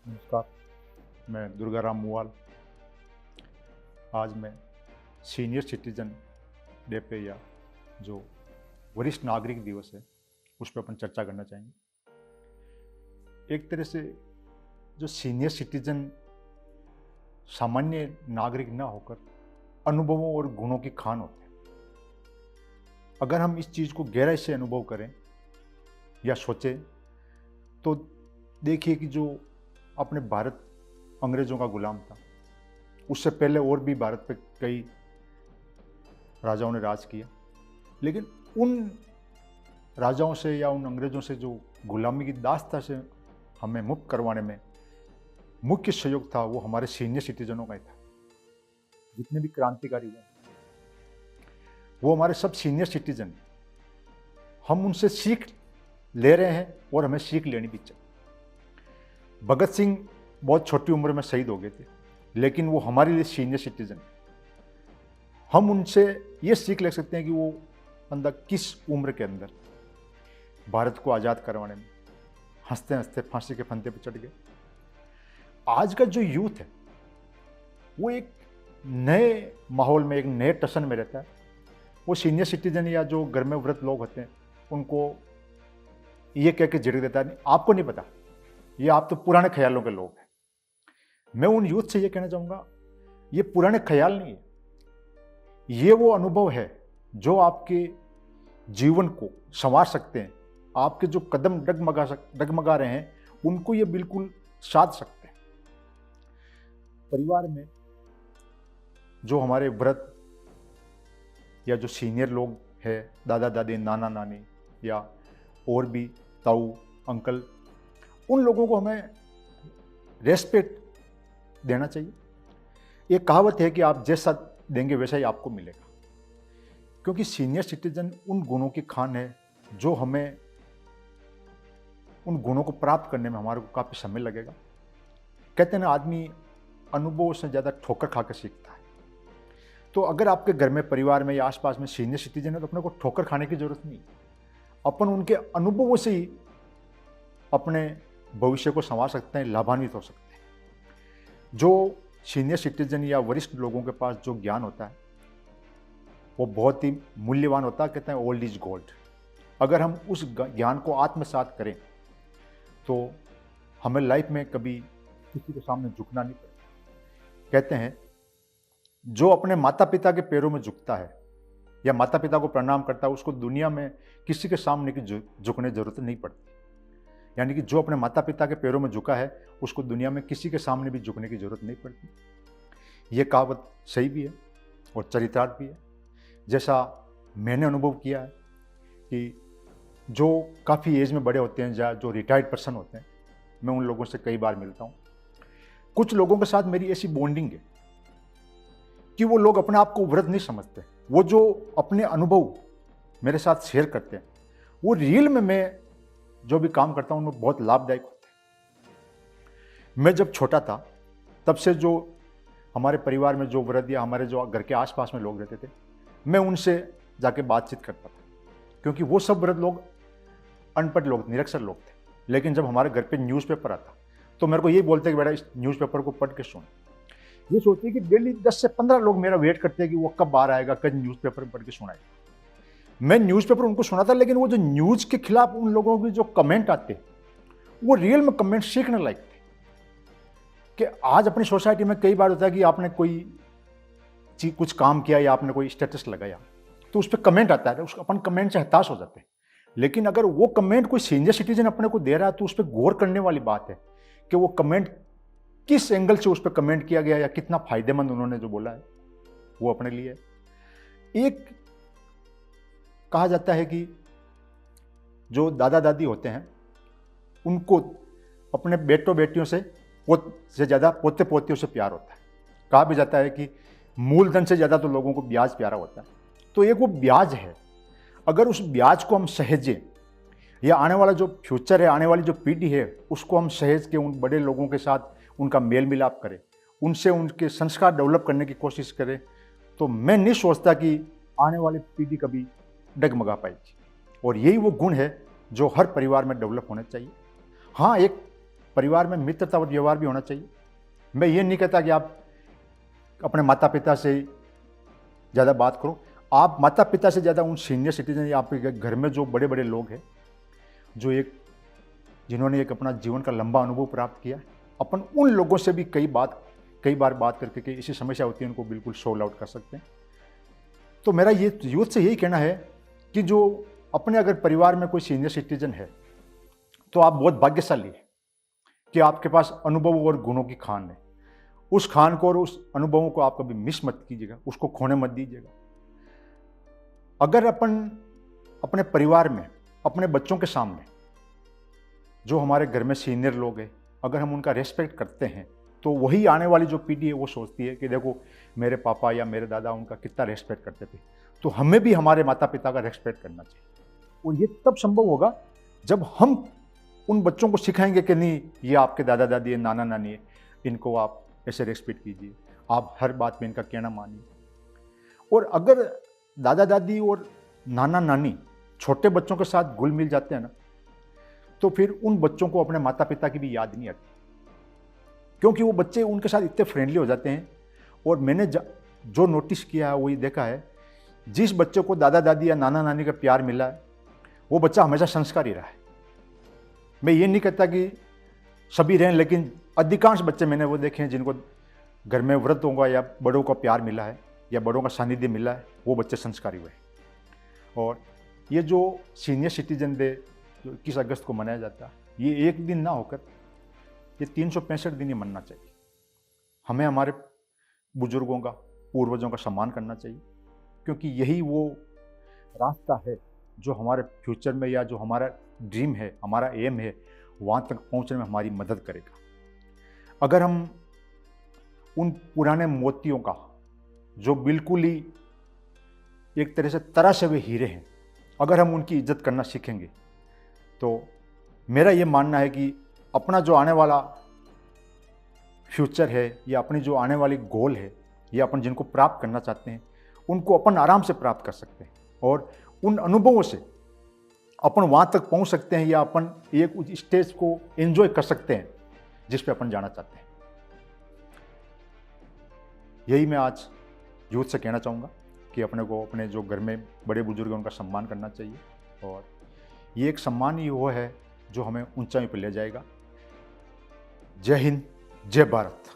नमस्कार, मैं दुर्गाराम मुवाल। आज मैं सीनियर सिटीजन डे पे या जो वरिष्ठ नागरिक दिवस है उस पर अपन चर्चा करना चाहेंगे। एक तरह से जो सीनियर सिटीजन सामान्य नागरिक ना होकर अनुभवों और गुणों की खान होते हैं। अगर हम इस चीज़ को गहराई से अनुभव करें या सोचें तो देखिए कि जो अपने भारत अंग्रेज़ों का गुलाम था, उससे पहले और भी भारत पे कई राजाओं ने राज किया, लेकिन उन राजाओं से या उन अंग्रेज़ों से जो गुलामी की दास्ता से हमें मुक्त करवाने में मुख्य सहयोग था वो हमारे सीनियर सिटीजनों का ही था। जितने भी क्रांतिकारी हुए वो हमारे सब सीनियर सिटीजन हैं। हम उनसे सीख ले रहे हैं और हमें सीख लेनी भी चाहिए। भगत सिंह बहुत छोटी उम्र में शहीद हो गए थे, लेकिन वो हमारे लिए सीनियर सिटीजन हैं। हम उनसे ये सीख ले सकते हैं कि वो अंदर किस उम्र के अंदर भारत को आज़ाद करवाने में हंसते हंसते फांसी के फंदे पर चढ़ गए। आज का जो यूथ है वो एक नए माहौल में, एक नए टसन में रहता है। वो सीनियर सिटीजन या जो घर में वृद्ध लोग होते हैं उनको ये कह के झिड़क देता है, आपको नहीं पता, ये आप तो पुराने ख्यालों के लोग हैं। मैं उन यूथ से ये कहना चाहूँगा, ये पुराने ख्याल नहीं है, ये वो अनुभव है जो आपके जीवन को संवार सकते हैं। आपके जो कदम डगमगा रहे हैं उनको ये बिल्कुल साध सकते हैं। परिवार में जो हमारे वृद्ध या जो सीनियर लोग हैं, दादा दादी, नाना नानी या और भी ताऊ अंकल, उन लोगों को हमें रेस्पेक्ट देना चाहिए। ये कहावत है कि आप जैसा देंगे वैसा ही आपको मिलेगा, क्योंकि सीनियर सिटीजन उन गुणों की खान है जो हमें उन गुणों को प्राप्त करने में हमारे को काफ़ी समय लगेगा। कहते हैं ना, आदमी अनुभव से ज़्यादा ठोकर खा के सीखता है। तो अगर आपके घर में, परिवार में या आसपास में सीनियर सिटीजन है तो अपने को ठोकर खाने की जरूरत नहीं। अपन उनके अनुभवों से ही अपने भविष्य को संवार सकते हैं, लाभान्वित हो सकते हैं। जो सीनियर सिटीजन या वरिष्ठ लोगों के पास जो ज्ञान होता है वो बहुत ही मूल्यवान होता है। कहते हैं ओल्ड इज गोल्ड। अगर हम उस ज्ञान को आत्मसात करें तो हमें लाइफ में कभी किसी के सामने झुकना नहीं पड़ेगा। कहते हैं जो अपने माता पिता के पैरों में झुकता है या माता पिता को प्रणाम करता है उसको दुनिया में किसी के सामने की झुकने की जरूरत नहीं पड़ती। यानी कि जो अपने माता पिता के पैरों में झुका है उसको दुनिया में किसी के सामने भी झुकने की जरूरत नहीं पड़ती। ये कहावत सही भी है और चरितार्थ भी है। जैसा मैंने अनुभव किया है कि जो काफ़ी एज में बड़े होते हैं या जो रिटायर्ड पर्सन होते हैं, मैं उन लोगों से कई बार मिलता हूँ। कुछ लोगों के साथ मेरी ऐसी बॉन्डिंग है कि वो लोग अपने आप को वृद्ध नहीं समझते। वो जो अपने अनुभव मेरे साथ शेयर करते हैं वो रियल में मैं जो भी काम करता हूँ उनमें बहुत लाभदायक होते हैं। मैं जब छोटा था तब से जो हमारे परिवार में जो वृद्ध या हमारे जो घर के आसपास में लोग रहते थे, मैं उनसे जाके बातचीत करता था, क्योंकि वो सब वृद्ध लोग अनपढ़ लोग, निरक्षर लोग थे। लेकिन जब हमारे घर पे न्यूज़पेपर आता तो मेरे को ये बोलते कि बेटा इस न्यूज़पेपर को पढ़ के सुन। ये सोचते कि डेली 10 से 15 लोग मेरा वेट करते हैं कि वो कब बाहर आएगा, कब न्यूज़पेपर पढ़ के सुनाएगा। मैं न्यूज़पेपर उनको सुनाता, लेकिन वो जो न्यूज़ के खिलाफ उन लोगों के जो कमेंट आते वो रियल में कमेंट सीखने लायक थे। कि आज अपनी सोसाइटी में कई बार होता है कि आपने कोई कुछ काम किया या आपने कोई स्टेटस लगाया तो उस पर कमेंट आता है, उस अपन कमेंट से हताश हो जाते हैं। लेकिन अगर वो कमेंट कोई सीनियर सिटीजन अपने को दे रहा है तो उस पर गौर करने वाली बात है कि वो कमेंट किस एंगल से उस पर कमेंट किया गया या कितना फायदेमंद उन्होंने जो बोला है वो अपने लिए। एक कहा जाता है कि जो दादा दादी होते हैं उनको अपने बेटों बेटियों से ज़्यादा पोते पोतियों से प्यार होता है। कहा भी जाता है कि मूलधन से ज़्यादा तो लोगों को ब्याज प्यारा होता है। तो एक वो ब्याज है, अगर उस ब्याज को हम सहेजें या आने वाला जो फ्यूचर है, आने वाली जो पीढ़ी है उसको हम सहेज के उन बड़े लोगों के साथ उनका मेल मिलाप करें, उनसे उनके संस्कार डेवलप करने की कोशिश करें, तो मैं नहीं सोचता कि आने वाली पीढ़ी कभी डगमगा पाएगी। और यही वो गुण है जो हर परिवार में डेवलप होना चाहिए। हाँ, एक परिवार में मित्रता और व्यवहार भी होना चाहिए। मैं ये नहीं कहता कि आप अपने माता पिता से ज़्यादा बात करो, आप माता पिता से ज़्यादा उन सीनियर सिटीजन या आपके घर में जो बड़े बड़े लोग हैं, जो जिन्होंने एक अपना जीवन का लंबा अनुभव प्राप्त किया, अपन उन लोगों से भी कई बार बात करके कि ऐसी समस्या होती है उनको बिल्कुल सॉल्व आउट कर सकते हैं। तो मेरा ये यूथ से यही कहना है कि जो अपने अगर परिवार में कोई सीनियर सिटीजन है तो आप बहुत भाग्यशाली है कि आपके पास अनुभव और गुणों की खान है। उस खान को और उस अनुभवों को आप कभी मिस मत कीजिएगा, उसको खोने मत दीजिएगा। अगर अपन अपने परिवार में अपने बच्चों के सामने जो हमारे घर में सीनियर लोग हैं, अगर हम उनका रेस्पेक्ट करते हैं तो वही आने वाली जो पीढ़ी है वो सोचती है कि देखो मेरे पापा या मेरे दादा उनका कितना रेस्पेक्ट करते थे, तो हमें भी हमारे माता पिता का रेस्पेक्ट करना चाहिए। और ये तब संभव होगा जब हम उन बच्चों को सिखाएंगे कि नहीं, ये आपके दादा दादी है, नाना नानी है, इनको आप ऐसे रेस्पेक्ट कीजिए, आप हर बात में इनका कहना मानिए। और अगर दादा दादी और नाना नानी छोटे बच्चों के साथ घुल मिल जाते हैं ना, तो फिर उन बच्चों को अपने माता पिता की भी याद नहीं आती, क्योंकि वो बच्चे उनके साथ इतने फ्रेंडली हो जाते हैं। और मैंने जो नोटिस किया है वो ये देखा है, जिस बच्चे को दादा दादी या नाना नानी का प्यार मिला है वो बच्चा हमेशा संस्कारी रहा है। मैं ये नहीं कहता कि सभी रहें, लेकिन अधिकांश बच्चे मैंने वो देखे हैं जिनको घर में वृद्धों का या बड़ों का प्यार मिला है या बड़ों का सानिध्य मिला है, वो बच्चे संस्कारी हुए। और ये जो सीनियर सिटीजन डे जो 21 अगस्त को मनाया जाता है, ये एक दिन ना होकर ये 365 दिन ही मनना चाहिए। हमें हमारे बुजुर्गों का, पूर्वजों का सम्मान करना चाहिए, क्योंकि यही वो रास्ता है जो हमारे फ्यूचर में या जो हमारा ड्रीम है, हमारा एम है, वहाँ तक पहुँचने में हमारी मदद करेगा। अगर हम उन पुराने मोतियों का, जो बिल्कुल ही एक तरह से तराशे हुए हीरे हैं, अगर हम उनकी इज्जत करना सीखेंगे तो मेरा ये मानना है कि अपना जो आने वाला फ्यूचर है या अपनी जो आने वाली गोल है या अपन जिनको प्राप्त करना चाहते हैं उनको अपन आराम से प्राप्त कर सकते हैं, और उन अनुभवों से अपन वहाँ तक पहुँच सकते हैं या अपन एक उस स्टेज को एंजॉय कर सकते हैं जिस पे अपन जाना चाहते हैं। यही मैं आज यूथ से कहना चाहूँगा कि अपने को अपने जो घर में बड़े बुजुर्ग हैं उनका सम्मान करना चाहिए, और ये एक सम्मान ही वो है जो हमें ऊंचाई पर ले जाएगा। जय हिंद, जय भारत।